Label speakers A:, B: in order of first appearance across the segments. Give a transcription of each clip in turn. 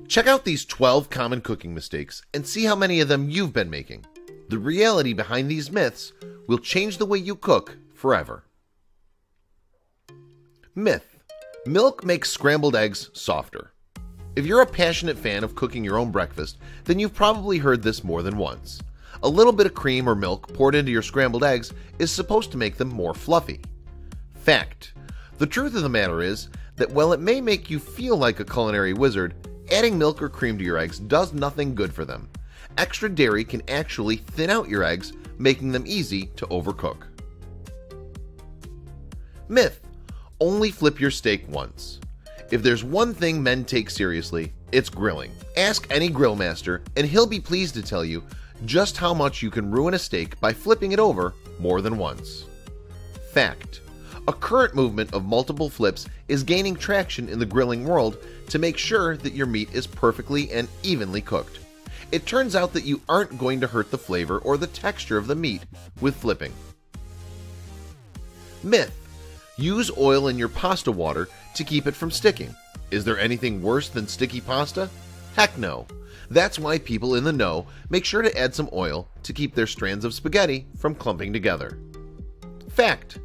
A: Check out these 12 common cooking mistakes and see how many of them you've been making. The reality behind these myths will change the way you cook forever. Myth: milk makes scrambled eggs softer. If you're a passionate fan of cooking your own breakfast, then you've probably heard this more than once. A little bit of cream or milk poured into your scrambled eggs is supposed to make them more fluffy. Fact: the truth of the matter is that while it may make you feel like a culinary wizard, adding milk or cream to your eggs does nothing good for them. Extra dairy can actually thin out your eggs, making them easy to overcook. Myth: only flip your steak once. If there's one thing men take seriously, it's grilling. Ask any grill master and he'll be pleased to tell you just how much you can ruin a steak by flipping it over more than once. Fact: a current movement of multiple flips is gaining traction in the grilling world to make sure that your meat is perfectly and evenly cooked. It turns out that you aren't going to hurt the flavor or the texture of the meat with flipping. Myth: use oil in your pasta water to keep it from sticking. Is there anything worse than sticky pasta? Heck no. That's why people in the know make sure to add some oil to keep their strands of spaghetti from clumping together. Fact: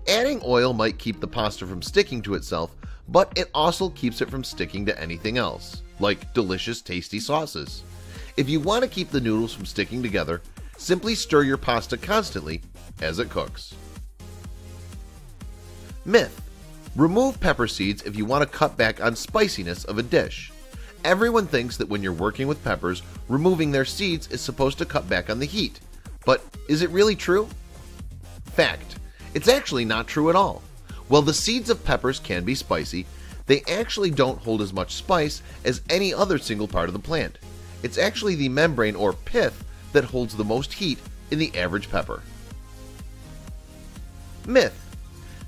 A: adding oil might keep the pasta from sticking to itself, but it also keeps it from sticking to anything else, like delicious tasty sauces. If you want to keep the noodles from sticking together, simply stir your pasta constantly as it cooks. Myth: remove pepper seeds if you want to cut back on spiciness of a dish. Everyone thinks that when you're working with peppers, removing their seeds is supposed to cut back on the heat. But is it really true? Fact: it's actually not true at all. While the seeds of peppers can be spicy, they actually don't hold as much spice as any other single part of the plant. It's actually the membrane or pith that holds the most heat in the average pepper. Myth: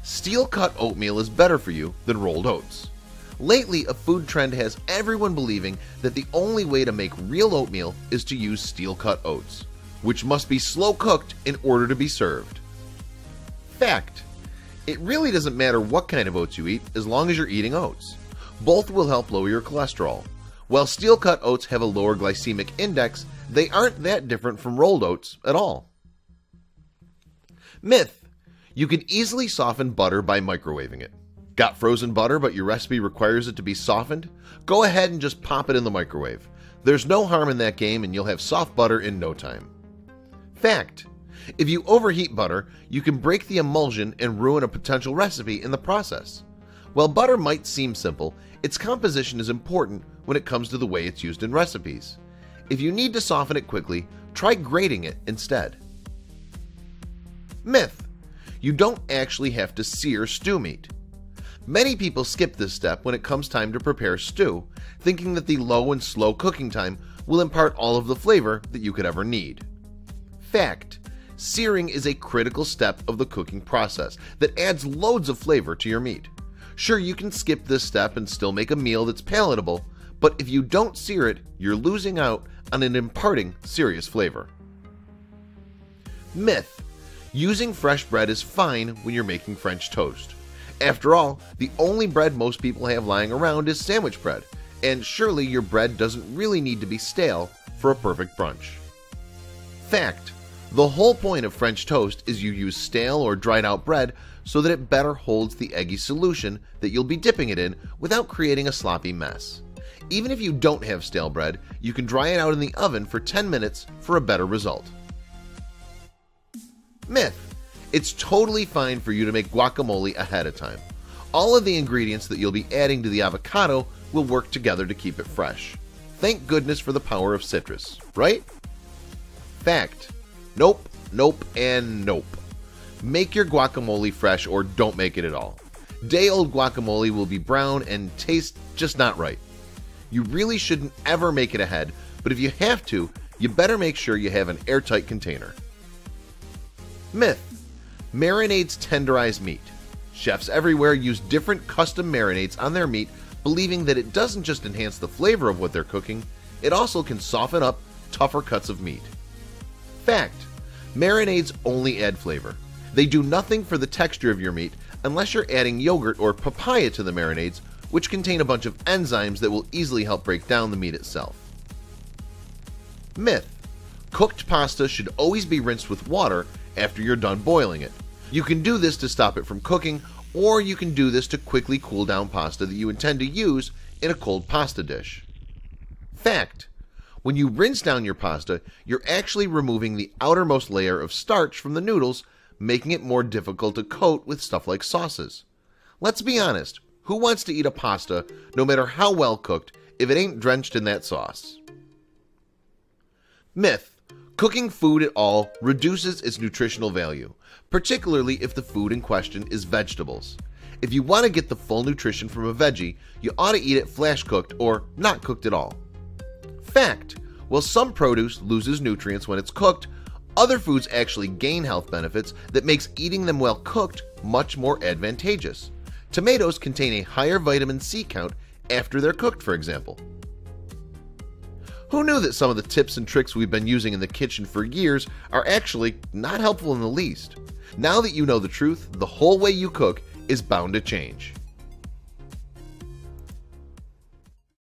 A: steel-cut oatmeal is better for you than rolled oats. Lately, a food trend has everyone believing that the only way to make real oatmeal is to use steel-cut oats, which must be slow-cooked in order to be served. Fact: it really doesn't matter what kind of oats you eat as long as you're eating oats. Both will help lower your cholesterol. While steel-cut oats have a lower glycemic index, they aren't that different from rolled oats at all. Myth: you can easily soften butter by microwaving it. Got frozen butter but your recipe requires it to be softened? Go ahead and just pop it in the microwave. There's no harm in that game and you'll have soft butter in no time. Fact: if you overheat butter, you can break the emulsion and ruin a potential recipe in the process. While butter might seem simple, its composition is important when it comes to the way it's used in recipes. If you need to soften it quickly, try grating it instead. Myth: you don't actually have to sear stew meat. Many people skip this step when it comes time to prepare stew, thinking that the low and slow cooking time will impart all of the flavor that you could ever need. Fact: searing is a critical step of the cooking process that adds loads of flavor to your meat. Sure, you can skip this step and still make a meal that's palatable, but if you don't sear it, you're losing out on an imparting serious flavor. Myth: using fresh bread is fine when you're making French toast. After all, the only bread most people have lying around is sandwich bread, and surely your bread doesn't really need to be stale for a perfect brunch. Fact: the whole point of French toast is you use stale or dried out bread so that it better holds the eggy solution that you'll be dipping it in without creating a sloppy mess. Even if you don't have stale bread, you can dry it out in the oven for 10 minutes for a better result. Myth: it's totally fine for you to make guacamole ahead of time. All of the ingredients that you'll be adding to the avocado will work together to keep it fresh. Thank goodness for the power of citrus, right? Fact: nope, nope, and nope. Make your guacamole fresh or don't make it at all. Day-old guacamole will be brown and taste just not right. You really shouldn't ever make it ahead, but if you have to, you better make sure you have an airtight container. Myth: marinades tenderize meat. Chefs everywhere use different custom marinades on their meat, believing that it doesn't just enhance the flavor of what they're cooking, it also can soften up tougher cuts of meat. Fact: marinades only add flavor. They do nothing for the texture of your meat unless you're adding yogurt or papaya to the marinades, which contain a bunch of enzymes that will easily help break down the meat itself. Myth: cooked pasta should always be rinsed with water after you're done boiling it. You can do this to stop it from cooking, or you can do this to quickly cool down pasta that you intend to use in a cold pasta dish. Fact: when you rinse down your pasta, you're actually removing the outermost layer of starch from the noodles, making it more difficult to coat with stuff like sauces. Let's be honest, who wants to eat a pasta, no matter how well cooked, if it ain't drenched in that sauce? Myth: cooking food at all reduces its nutritional value, particularly if the food in question is vegetables. If you want to get the full nutrition from a veggie, you ought to eat it flash cooked or not cooked at all. Fact: while some produce loses nutrients when it's cooked, other foods actually gain health benefits that makes eating them well cooked much more advantageous. Tomatoes contain a higher vitamin C count after they're cooked, for example. Who knew that some of the tips and tricks we've been using in the kitchen for years are actually not helpful in the least? Now that you know the truth, the whole way you cook is bound to change.